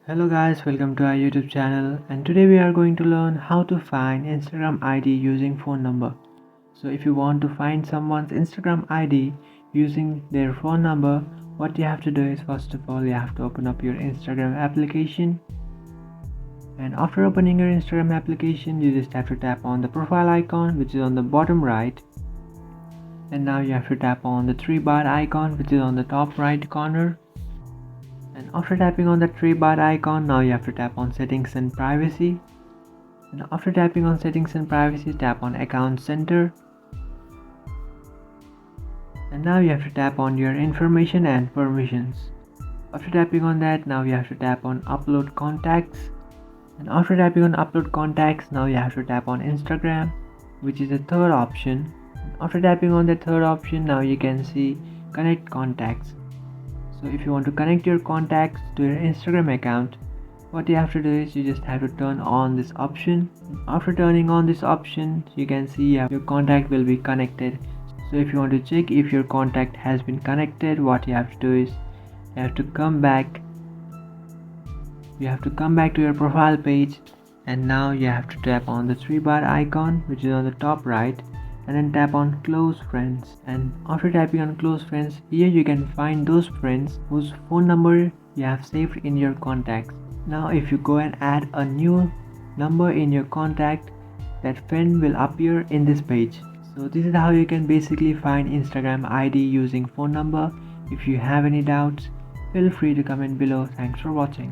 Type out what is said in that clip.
Hello guys, welcome to our YouTube channel, and today we are going to learn how to find Instagram ID using phone number. So if you want to find someone's Instagram ID using their phone number, what you have to do is, first of all, you have to open up your Instagram application, and after opening your Instagram application you just have to tap on the profile icon which is on the bottom right, and now you have to tap on the three bar icon which is on the top right corner. And after tapping on the three bar icon, now you have to tap on settings and privacy. And after tapping on settings and privacy, tap on account center. And now you have to tap on your information and permissions. After tapping on that, now you have to tap on upload contacts. And after tapping on upload contacts, now you have to tap on Instagram, which is the third option. And after tapping on the third option, now you can see connect contacts. So if you want to connect your contacts to your Instagram account, what you have to do is you just have to turn on this option. After turning on this option, you can see your contact will be connected. So if you want to check if your contact has been connected, what you have to do is you have to come back. You have to come back to your profile page, and now you have to tap on the three bar icon which is on the top right, and then tap on close friends. And after tapping on close friends, here you can find those friends whose phone number you have saved in your contacts. Now if you go and add a new number in your contact, that friend will appear in this page. So this is how you can basically find Instagram ID using phone number. If you have any doubts, feel free to comment below. Thanks for watching.